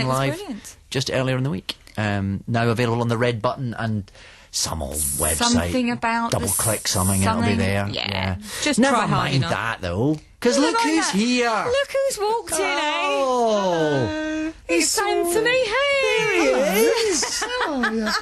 live brilliant. just earlier in the week. Now available on the Red Button and some old website. Something about double-click something, it'll be there. Yeah. Just never try hard mind enough. that, though. Because look who's here. Look who's walked in, eh? Oh, It's Anthony. Hey! There he is. Oh, yeah.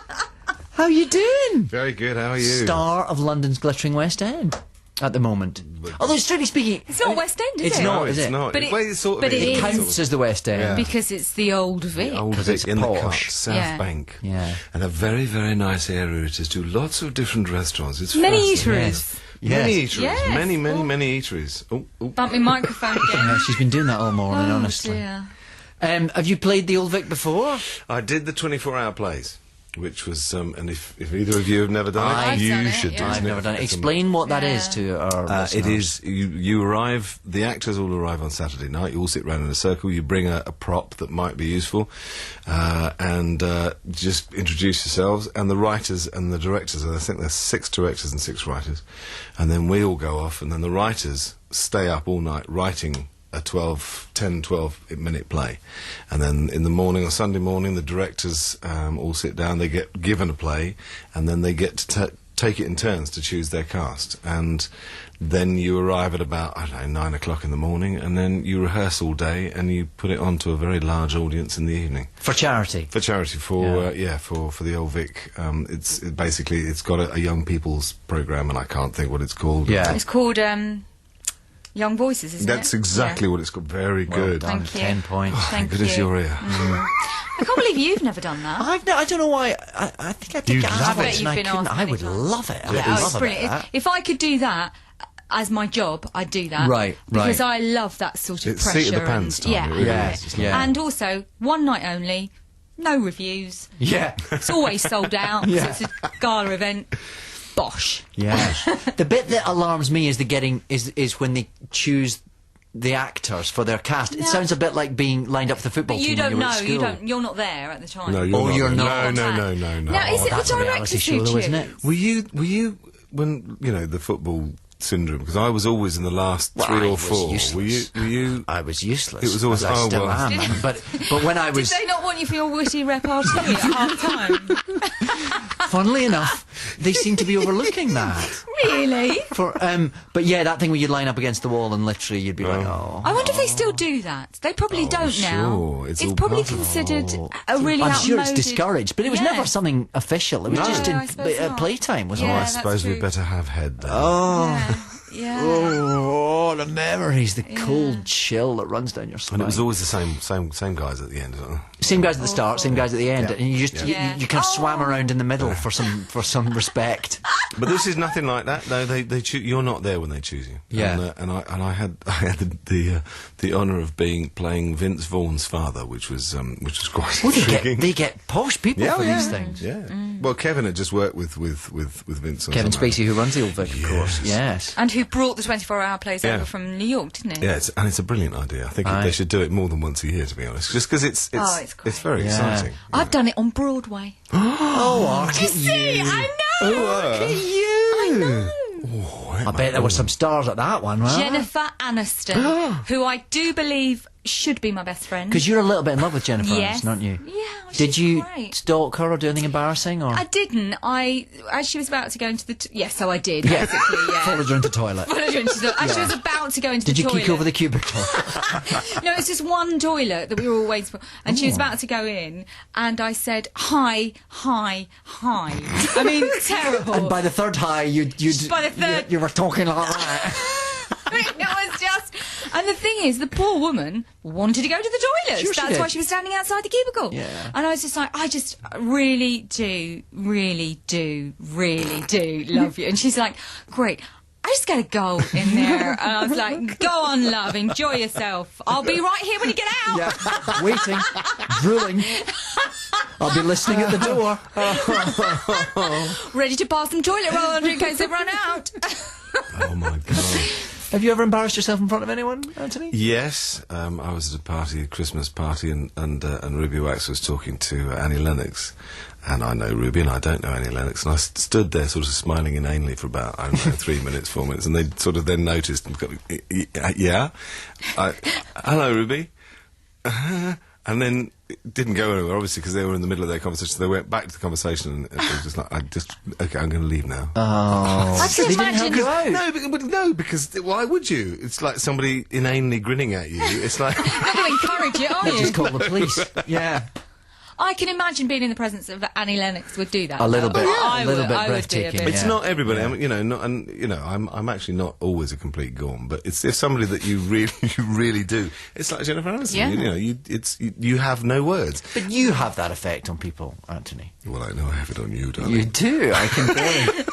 How you doing? Very good, how are you? Star of London's glittering West End at the moment. Although, strictly speaking... It's not West End, is it? It's not, No, is it's it? not. But it- Well, it sort of but it is. is. Counts as the West End. Yeah. Because it's the Old Vic. Old 'Cause Vic it's in the posh. cut, South Yeah. Bank. Yeah. And a very, very nice area it is. Do lots of different restaurants. It's Many fascinating. eateries. Many Yes. eateries. Yes. Many, many, Oh. many eateries. Oh. Bump my microphone again. Yeah, she's been doing that all morning, honestly. Dear. Have you played the Old Vic before? I did the 24-hour plays, which was, and if either of you have never done I've it, you done it, should do yeah. it. I've never done it. It's Explain what that Yeah. is to our It listeners. is, you arrive, the actors all arrive on Saturday night, you all sit round in a circle, you bring a prop that might be useful, and just introduce yourselves, and the writers and the directors, I think there's 6 directors and 6 writers, and then we all go off, and then the writers stay up all night writing a 12-minute play, and then in the morning, on Sunday morning, the directors all sit down, they get given a play, and then they get to take it in turns to choose their cast, and then you arrive at about, I don't know, 9 o'clock in the morning, and then you rehearse all day, and you put it on to a very large audience in the evening. For charity. For charity, for the Old Vic. It's got a young people's programme, and I can't think what it's called. Yeah. It's called Young Voices, isn't That's it? exactly what it's called. Very good. Well done. Thank you. 10 points. Thank Good as you. your ear. I can't believe you've never done that. I don't know why. I think I You'd think I love have it. it, I bet and you've I been couldn't. asked I would many love it. I would Oh, love it's a bit brilliant. of that. If I could do that as my job, I'd do that. Right, Because right. I love that sort of It's pressure. seat of the pants time, yeah, it really yeah. is. It's like- And also, one night only, no reviews. Yeah. It's always sold out. Yeah. So it's a gala event. Bosh. Yeah. The bit that alarms me is is when they choose the actors for their cast. It No. sounds a bit like being lined up for the football But you team don't when you were know. at You school. don't. You're not there at the time. No, you're Oh, not. you're No, not. no. Now, is it that's the a reality directors show, who though, isn't it? choose? Were you when the football syndrome? Because I was always in the last Well, 3 I or was 4. useless. Were you? I was useless. It was always- as I oh, still well. am. But when I was, Did they not want you for your witty repartee at half time? funnily enough, they seem to be overlooking that. Really? But yeah, that thing where you'd line up against the wall and literally you'd be like, oh. I wonder if they still do that. They probably don't now. sure. It's all probably part of- considered a really I'm outmoded... sure it's discouraged, but it was Yeah. never something official. It was No. just Yeah, I suppose in not. playtime, wasn't Oh, Yeah, I it? that's suppose we true. better have head then. Yeah. Oh, the memories, the cold chill that runs down your spine. And it was always the same guys at the end, isn't it? Same guys at the start, same guys at the end, Yeah. and you just Yeah. you kind of swam around in the middle for some respect. But this is nothing like that. No, they you're not there when they choose you. Yeah. And I had the honour of playing Vince Vaughn's father, which was quite Well, intriguing. they get posh people for these things. Yeah. Well, Kevin had just worked with Vince. on Kevin something. Spacey, who runs the Old Vic, of course. Yes. And who brought the 24-hour plays Yeah. over from New York, didn't he? Yeah, it's a brilliant idea. I think Aye. they should do it more than once a year, to be honest. Just because it's it's great. very Yeah. exciting. I've done it on Broadway. Oh, look at See, you! I know! Look at you! I know! I bet there were some stars at that one, right? Jennifer Aniston, who I do believe should be my best friend. Because you're a little bit in love with Jennifer Yes. Aniston, aren't you? Yeah, Did she's you great. stalk her or do anything embarrassing? Or I didn't. As she was about to go into the... yes, so I did, Yeah. basically, yeah. followed her into the toilet. As she was about to go into Did the you toilet... kick over the cubicle? No, it's just one toilet that we were all waiting for. And she was about to go in, and I said, hi, hi, hi. I mean, terrible. And by the third high, you'd By the third- you were talking like that. It was just... And the thing is, the poor woman wanted to go to the toilets. Sure she That's did. why she was standing outside the cubicle. Yeah. And I was just like, I just really do love you. And she's like, great. I just got to go in there. And I was like, go on, love, enjoy yourself. I'll be right here when you get out. Yeah, waiting, drooling. I'll be listening at the door. Ready to pass some toilet roll in case they run out. Oh my god. Have you ever embarrassed yourself in front of anyone, Anthony? Yes, I was at a Christmas party, and Ruby Wax was talking to Annie Lennox, and I know Ruby and I don't know Annie Lennox, and I stood there sort of smiling inanely for about, I don't know, 3 minutes, 4 minutes, and they sort of then noticed and got, yeah, hello Ruby, And then it didn't go anywhere, obviously, because they were in the middle of their conversation. So they went back to the conversation, and it was just like, okay, I'm going to leave now. Oh, I can they didn't imagine. help you out. No, because why would you? It's like somebody inanely grinning at you. It's like... Not going to encourage it, are you? Just call the police. Yeah. I can imagine being in the presence of Annie Lennox would do that. A little bit. I a little would, bit I would be a breathtaking. bit. It's Yeah. not everybody, I mean, I'm actually not always a complete gorm, but it's if somebody that you really do. It's like Jennifer Aniston. Yeah. You have no words. But you have that effect on people, Anthony. Well, I know I have it on you, darling. You do. I can barely.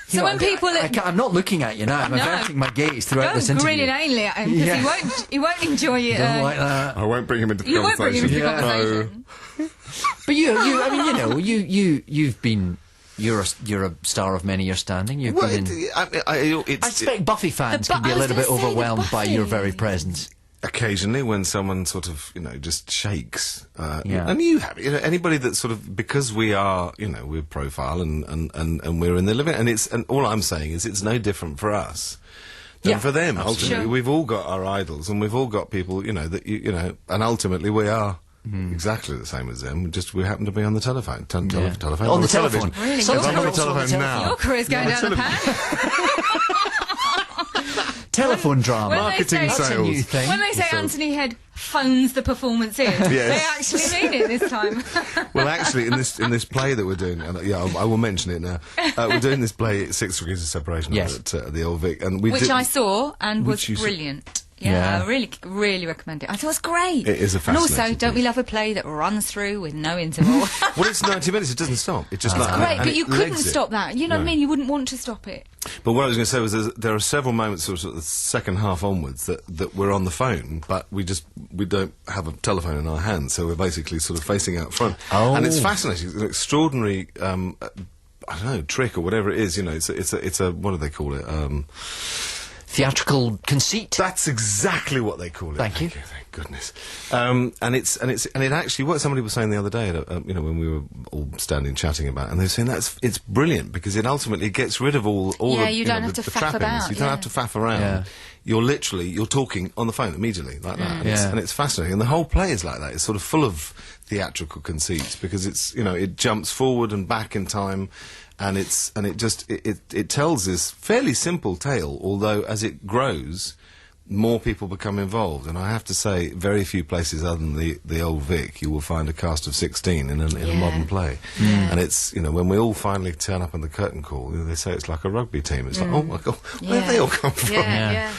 So when people... I'm not looking at you now. I'm No. averting my gaze throughout Don't this interview. grin inanely at him, because Yeah. he won't enjoy it. Don't like that. I won't bring him into the You won't bring him into the Yeah. conversation. But I mean, you've been, you're a star of many years standing. You've Well, been in, I expect Buffy fans The can be Bu- a little I was bit gonna say the overwhelmed by your Buffy. very presence. occasionally when someone sort of, just shakes. Yeah. And you have, anybody that sort of, because we are, we're profile and we're in the living, and all I'm saying is it's no different for us than Yeah, for them. absolutely. Ultimately, Sure. we've all got our idols, and we've all got people, that and ultimately we are exactly the same as them. Just we happen to be on the telephone, Yeah. telephone, On the television. telephone. Really? Sometimes I'm on the also telephone now. Your career's going down the pan. Telephone drama. When they Marketing say- That's a sales. new thing. When they say Anthony Head phones the performance in, they actually mean it this time. Well, actually, in this play that we're doing, and I will mention it now. We're doing this play, 6 Degrees of Separation, Yes. at the Old Vic, and we Which did, I saw and was Which you saw. brilliant. Yeah. Yeah, I really recommend it. I thought it was great. It is a And also, fascinating don't we piece. love a play that runs through with no interval? Well, it's 90 minutes. It doesn't stop. It just like Great, and but you it couldn't legs it. stop that. You know what I No. mean? You wouldn't want to stop it. But what I was going to say was there are several moments, sort of the second half onwards, that we're on the phone, but we don't have a telephone in our hands, so we're basically sort of facing out front. Oh. And it's fascinating. It's an extraordinary, I don't know, trick or whatever it is. It's a what do they call it? Theatrical conceit. That's exactly what they call it. Thank you. Thank goodness. And it actually, what somebody was saying the other day, when we were all standing chatting about it, and they were saying it's brilliant because it ultimately gets rid of all Yeah, the, you don't have the to faff trappings. about, You don't yeah. have to faff around. Yeah. You're talking on the phone immediately like that, and it's fascinating. And the whole play is like that. It's sort of full of theatrical conceits because it's it jumps forward and back in time. And it tells this fairly simple tale, although as it grows, more people become involved. And I have to say, very few places other than the Old Vic, you will find a cast of 16 in a modern play. And it's when we all finally turn up on the curtain call, they say it's like a rugby team. It's like, oh my god, where have they all come from? Yeah.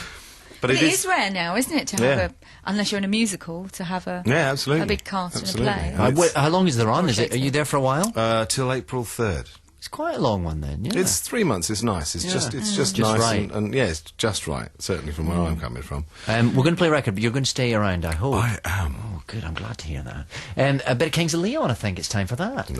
But It is rare now, isn't it, to have Yeah. unless you're in a musical, to have a absolutely a big cast Absolutely. in a play. And How long is there on? Is it? Are you there for a while? till April 3rd. It's quite a long one then. Yeah. It's 3 months. It's nice. It's just Just nice right. and yeah, it's just right. Certainly from where I'm coming from. We're going to play a record, but you're going to stay around, I hope. I am. Oh, good. I'm glad to hear that. A bit of Kings of Leon. I think it's time for that.